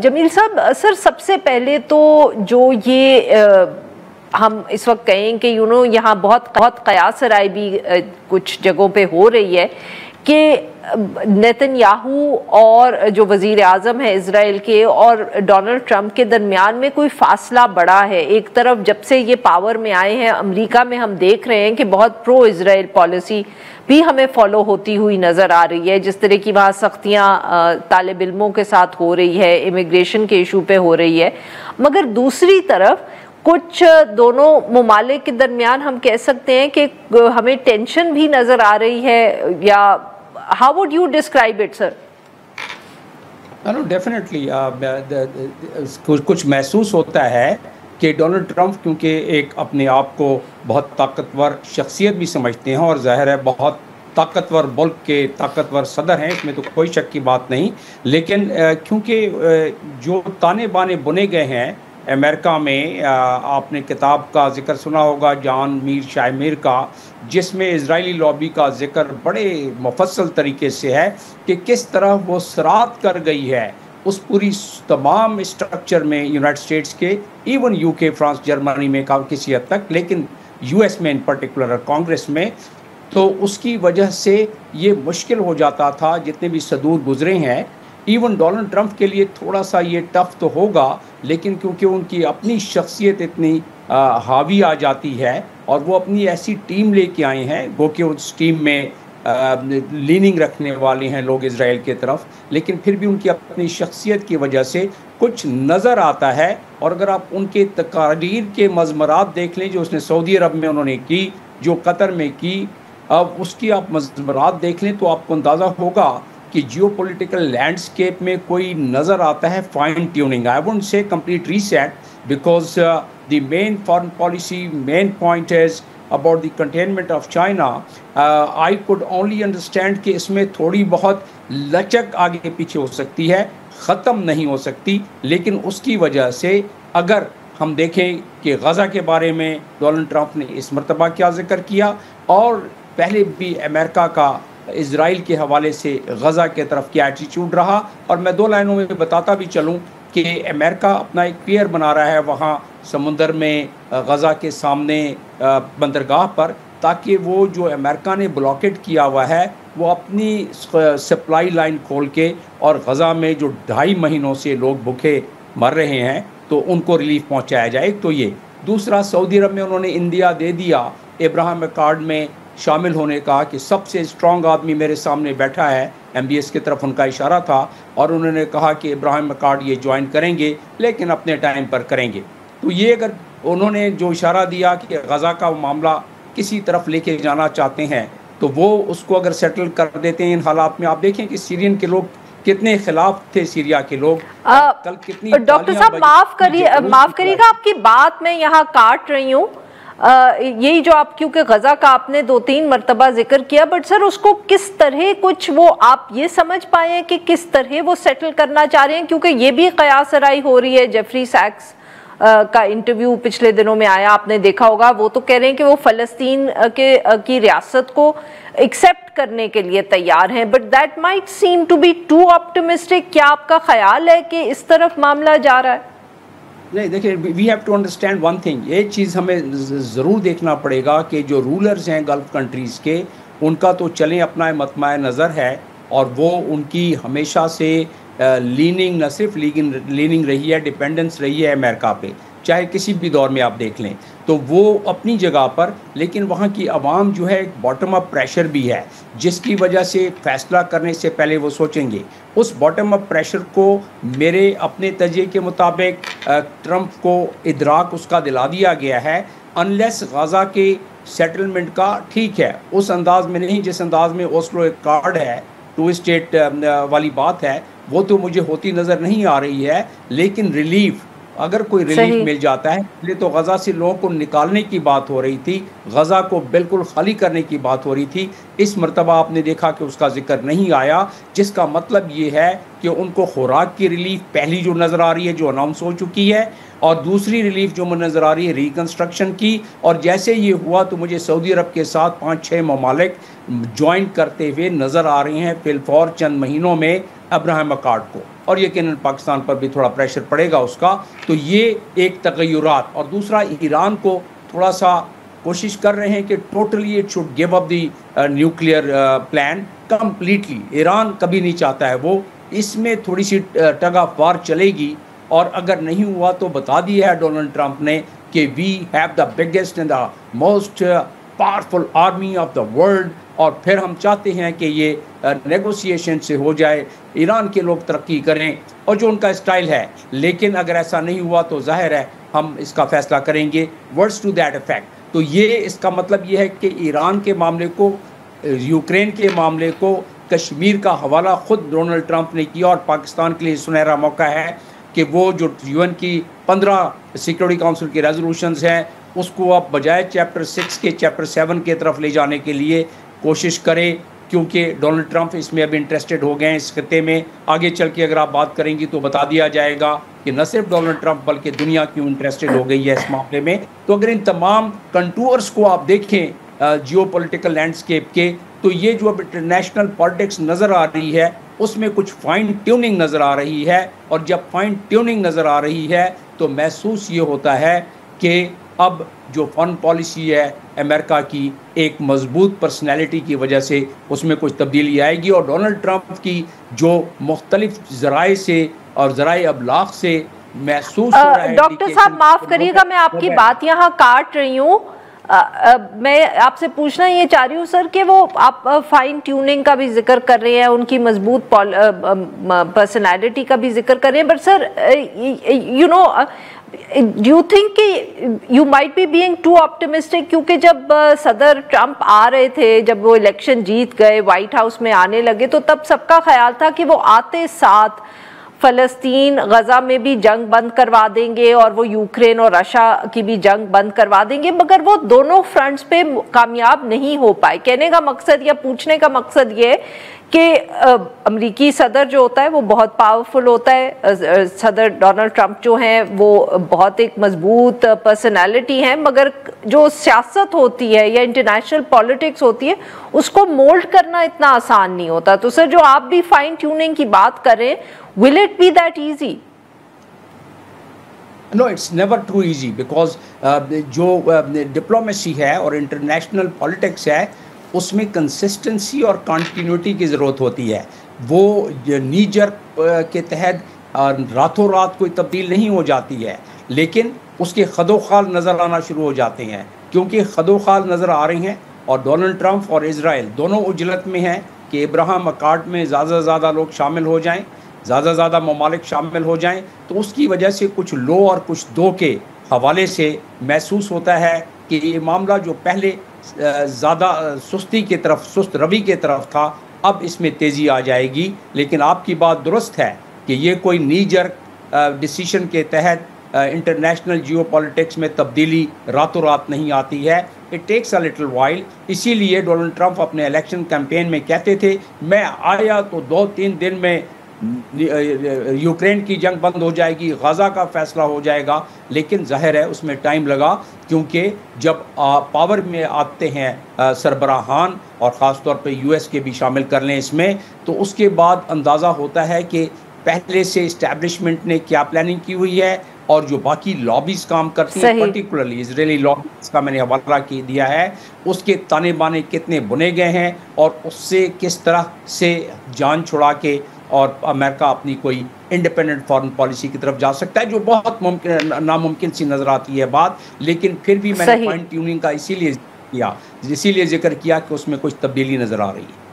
جمیل صاحب سر سب سے پہلے تو جو یہ ہم اس وقت کہیں کہ یہاں بہت قیاس رائے بھی کچھ جگہوں پہ ہو رہی ہے کہ نیتن یاہو اور جو وزیر اعظم ہے اسرائیل کے اور ڈونلڈ ٹرمپ کے درمیان میں کوئی فاصلہ بڑا ہے. ایک طرف جب سے یہ پاور میں آئے ہیں امریکہ میں ہم دیکھ رہے ہیں کہ بہت پرو اسرائیل پالیسی بھی ہمیں فالو ہوتی ہوئی نظر آ رہی ہے, جس طرح کی وہاں سختیاں طالب علموں کے ساتھ ہو رہی ہے, امیگریشن کے ایشو پہ ہو رہی ہے. مگر دوسری طرف کچھ دونوں ممالک کے درمیان ہم کہہ سکتے ہیں کہ ہمیں ٹینشن بھی نظر آ رہی ہے, یا how would you describe it sir? Definitely کچھ محسوس ہوتا ہے کہ ڈونلڈ ٹرمپ کیونکہ ایک اپنے آپ کو بہت طاقتور شخصیت بھی سمجھتے ہیں, اور ظاہر ہے بہت طاقتور ملک کے طاقتور صدر ہیں, اس میں تو کوئی شک کی بات نہیں. لیکن کیونکہ جو تانے بانے بنے گئے ہیں امریکہ میں, آپ نے کتاب کا ذکر سنا ہوگا جان میر شاہ میر کا, جس میں اسرائیلی لابی کا ذکر بڑے مفصل طریقے سے ہے کہ کس طرح وہ سرات کر گئی ہے اس پوری تمام اسٹرکچر میں یونائٹڈ اسٹیٹس کے, ایون یو کے, فرانس, جرمنی میں کسی حد تک, لیکن یو ایس میں ان پرٹیکولر کانگریس میں. تو اس کی وجہ سے یہ مشکل ہو جاتا تھا جتنے بھی صدور گزرے ہیں. ایون ڈونلڈ ٹرمپ کے لیے تھوڑا سا یہ ٹف تو ہوگا, لیکن کیونکہ ان کی اپنی شخصیت اتنی حاوی آ جاتی ہے اور وہ اپنی ایسی ٹیم لے کے آئے ہیں, گو کہ اس ٹیم میں لیننگ رکھنے والے ہیں لوگ اسرائیل کی طرف, لیکن پھر بھی ان کی اپنی شخصیت کی وجہ سے کچھ نظر آتا ہے. اور اگر آپ ان کے تقاریر کے مضمرات دیکھ لیں جو اس نے سعودی عرب میں انہوں نے کی, جو قطر میں کی, اب اس کی آپ مضمرات دیکھ لیں تو آپ کو اندازہ ہوگا کہ جیو پولیٹیکل لینڈسکیپ میں کوئی نظر آتا ہے fine tuning. I won't say complete reset, because the main foreign policy main point is about the containment of China. I could only understand کہ اس میں تھوڑی بہت لچک آگے پیچھے ہو سکتی ہے, ختم نہیں ہو سکتی. لیکن اس کی وجہ سے اگر ہم دیکھیں کہ غزہ کے بارے میں ڈونلڈ ٹرمپ نے اس مرتبہ کیا ذکر کیا, اور پہلے بھی امریکہ کا اسرائیل کے حوالے سے غزہ کے طرف کیا ایٹیچیوڈ رہا. اور میں 2 لائنوں میں بتاتا بھی چلوں کہ امریکہ اپنا ایک پیئر بنا رہا ہے وہاں سمندر میں غزہ کے سامنے بندرگاہ پر, تاکہ وہ جو امریکہ نے بلاکیٹ کیا ہوا ہے وہ اپنی سپلائی لائن کھول کے, اور غزہ میں جو 2.5 مہینوں سے لوگ بھوکے مر رہے ہیں تو ان کو ریلیف پہنچایا جائے. ایک تو یہ. دوسرا, سعودی عرب میں انہوں نے انڈیا دے دیا ابراہیم اکارڈ میں شامل ہونے کا, کہ سب سے اسٹرانگ آدمی میرے سامنے بیٹھا ہے, ایم بی ایس کی طرف ان کا اشارہ تھا, اور انہوں نے کہا کہ ابراہیم اکارڈ یہ جوائن کریں گے لیکن اپنے ٹائم پر کریں گے. تو یہ اگر انہوں نے جو اشارہ دیا کہ غزہ کا معاملہ کسی طرف لے کے جانا چاہتے ہیں تو وہ اس کو اگر سیٹل کر دیتے ہیں ان حالات میں. آپ دیکھیں کہ سیرین کے لوگ کتنے خلاف تھے, سیریا کے لوگ کل کتنی. ڈاکٹر صاحب معاف کریے گا آپ کی بات میں یہاں کاٹ رہی ہوں, یہی جو آپ کیونکہ غزہ کا آپ نے 2-3 مرتبہ ذکر کیا, بٹ سر اس کو کس طرح کچھ وہ آپ یہ سمجھ پائے ہیں کہ کس طرح وہ سیٹل کرنا چاہ رہے ہیں, کیونکہ یہ بھی قیاس آرائی ہو رہی ہے. جیفری سیکس کا انٹرویو پچھلے دنوں میں آیا, آپ نے دیکھا ہوگا, وہ تو کہہ رہے ہیں کہ وہ فلسطین کی ریاست کو ایکسیپٹ کرنے کے لیے تیار ہیں, but that might seem to be too optimistic. کیا آپ کا خیال ہے کہ اس طرف معاملہ جا رہا ہے؟ نہیں, دیکھیں, we have to understand one thing. یہ چیز ہمیں ضرور دیکھنا پڑے گا کہ جو رولرز ہیں گلف کنٹریز کے, ان کا تو چلیں اپنا مطمع نظر ہے, اور وہ ان کی ہمیشہ سے لیننگ نہ صرف لیننگ رہی ہے, ڈیپینڈنس رہی ہے امریکہ پہ, چاہے کسی بھی دور میں آپ دیکھ لیں. تو وہ اپنی جگہ پر, لیکن وہاں کی عوام جو ہے باٹم اپ پریشر بھی ہے, جس کی وجہ سے فیصلہ کرنے سے پہلے وہ سوچیں گے. اس باٹم اپ پریشر کو میرے اپنے تجزیے کے مطابق ٹرمپ کو ادراک اس کا دلا دیا گیا ہے, انلیس غزہ کے سیٹلمنٹ کا ٹھیک ہے اس انداز میں نہیں جس انداز میں اوسلو ایکارڈ ہے, 2 اسٹیٹ والی بات ہے, وہ تو مجھے ہوتی نظر نہیں آ رہی ہے. لیکن ریلیف, اگر کوئی ریلیف مل جاتا ہے, پہلے تو غزہ سے لوگوں کو نکالنے کی بات ہو رہی تھی, غزہ کو بالکل خالی کرنے کی بات ہو رہی تھی. اس مرتبہ آپ نے دیکھا کہ اس کا ذکر نہیں آیا, جس کا مطلب یہ ہے کہ ان کو خوراک کی ریلیف پہلی جو نظر آ رہی ہے جو اناؤنس ہو چکی ہے, اور دوسری ریلیف جو نظر آ رہی ہے ریکنسٹرکشن کی. اور جیسے یہ ہوا تو مجھے سعودی عرب کے ساتھ 5-6 ممالک جوائن کرتے ہوئے نظر آ رہے ہیں فی الفور چند مہینوں میں ابراہیم اکارڈ کو. اور یقیناً پاکستان پر بھی تھوڑا پریشر پڑے گا اس کا. تو یہ ایک تغیرات. اور دوسرا ایران کو تھوڑا سا کوشش کر رہے ہیں کہ totally it should give up the nuclear plan completely. Iran کبھی نہیں چاہتا ہے وہ. اس میں تھوڑی سی ٹگ آف وار چلے گی. اور اگر نہیں ہوا تو بتا دیا ہے ڈونلڈ ٹرمپ نے کہ we have the biggest and the most powerful army of the world. اور پھر ہم چاہتے ہیں کہ یہ نیگوسیشن سے ہو جائے, ایران کے لوگ ترقی کریں, اور جو ان کا اسٹائل ہے. لیکن اگر ایسا نہیں ہوا تو ظاہر ہے ہم اس کا فیصلہ کریں گے. Words to that effect. تو یہ اس کا مطلب یہ ہے کہ ایران کے معاملے کو, یوکرین کے معاملے کو, کشمیر کا حوالہ خود ڈونلڈ ٹرمپ نے کیا. اور پاکستان کے لیے سنہرا موقع ہے کہ وہ جو UN کی 15 سیکورٹی کونسل کی ریزولوشنز ہیں اس کو اب بجائے چیپٹر 6 کے چیپٹر 7 کی طرف لے جانے کے لیے کوشش کریں, کیونکہ ڈونلڈ ٹرمپ اس میں اب انٹرسٹڈ ہو گئے ہیں اس خطے میں. آگے چل کے اگر آپ بات کریں گی تو بتا دیا جائے گا کہ نہ صرف ڈونلڈ ٹرمپ بلکہ دنیا کیوں انٹرسٹڈ ہو گئی ہے اس معاملے میں. تو اگر ان تمام کنٹورز کو آپ دیکھیں جیو پولیٹیکل لینڈسکیپ کے, تو یہ جو اب انٹرنیشنل پالیٹکس نظر آ رہی ہے اس میں کچھ فائن ٹیوننگ نظر آ رہی ہے. اور جب فائن ٹیوننگ نظر آ رہی ہے تو محسوس یہ ہوتا ہے کہ اب جو فارن پالیسی ہے امریکہ کی ایک مضبوط پرسنالٹی کی وجہ سے اس میں کچھ تبدیلی آئے گی. اور ڈونلڈ ٹرمپ کی جو مختلف ذرائع سے اور ذرائع ابلاغ سے محسوس ہو رہا ہے. ڈاکٹر صاحب معاف کریے گا, میں آپ کی بات یہاں کاٹ رہی ہوں. میں آپ سے پوچھنا یہ چاہ رہی ہوں سر کہ وہ آپ فائن ٹیوننگ کا بھی ذکر کر رہے ہیں, ان کی مضبوط پرسنالٹی کا بھی ذکر کر رہے ہیں, but sir you know do you think کہ you might be being too optimistic, کیونکہ جب صدر ٹرمپ آ رہے تھے, جب وہ الیکشن جیت گئے, وائٹ ہاؤس میں آنے لگے, تو تب سب کا خیال تھا کہ وہ آتے ساتھ فلسطین غزہ میں بھی جنگ بند کروا دیں گے اور وہ یوکرین اور رشیا کی بھی جنگ بند کروا دیں گے, مگر وہ دونوں فرنٹس پہ کامیاب نہیں ہو پائے. کہنے کا مقصد یا پوچھنے کا مقصد یہ کہ امریکی صدر جو ہوتا ہے وہ بہت پاورفل ہوتا ہے, صدر ڈونلڈ ٹرمپ جو ہیں وہ بہت ایک مضبوط پرسنالٹی ہیں, مگر جو سیاست ہوتی ہے یا انٹرنیشنل پالیٹکس ہوتی ہے اس کو مولڈ کرنا اتنا آسان نہیں ہوتا. تو سر جو آپ بھی فائن ٹیوننگ کی بات کریں, will it be that easy? No, it's never too easy because جو ڈپلومیسی ہے اور انٹرنیشنل پالیٹکس ہے اس میں کنسسٹنسی اور کنٹینیوٹی کی ضرورت ہوتی ہے. وہ نی جرک کے تحت راتوں رات کوئی تبدیل نہیں ہو جاتی ہے, لیکن اس کے خد و خال نظر آنا شروع ہو جاتے ہیں, کیونکہ خد و خال نظر آ رہے ہیں. اور ڈونلڈ ٹرمپ اور اسرائیل دونوں اجلت میں ہیں کہ ابراہم اکارڈ میں زیادہ سے زیادہ لوگ شامل ہو جائیں, زیادہ سے زیادہ ممالک شامل ہو جائیں. تو اس کی وجہ سے کچھ لو اور کچھ دو کے حوالے سے محسوس ہوتا ہے کہ یہ معاملہ جو پہلے زیادہ سستی کی طرف, سست روی کی طرف تھا, اب اس میں تیزی آ جائے گی. لیکن آپ کی بات درست ہے کہ یہ کوئی نی جرک ڈیسیشن کے تحت انٹرنیشنل جیو پالیٹکس میں تبدیلی راتوں رات نہیں آتی ہے. It takes a little while. اسی لیے ڈونلڈ ٹرمپ اپنے الیکشن کیمپین میں کہتے تھے میں آیا تو 2-3 دن میں یوکرین کی جنگ بند ہو جائے گی, غزہ کا فیصلہ ہو جائے گا. لیکن ظاہر ہے اس میں ٹائم لگا, کیونکہ جب پاور میں آتے ہیں سربراہان اور خاص طور پہ US کے بھی شامل کر لیں اس میں, تو اس کے بعد اندازہ ہوتا ہے کہ پہلے سے اسٹیبلشمنٹ نے کیا پلاننگ کی ہوئی ہے اور جو باقی لابیز کام کرتی ہیں, پرٹیکولرلی اسرائیلی لابیز کا میں نے حوالہ دیا ہے, اس کے تانے بانے کتنے بنے گئے ہیں اور اس سے کس طرح سے جان چھڑا کے اور امریکہ اپنی کوئی انڈیپینڈنٹ فارن پالیسی کی طرف جا سکتا ہے, جو بہت ناممکن سی نظر آتی ہے بات. لیکن پھر بھی میں نے فائن ٹیوننگ کا اسی لیے ذکر کیا کہ اس میں کچھ تبدیلی نظر آ رہی ہے.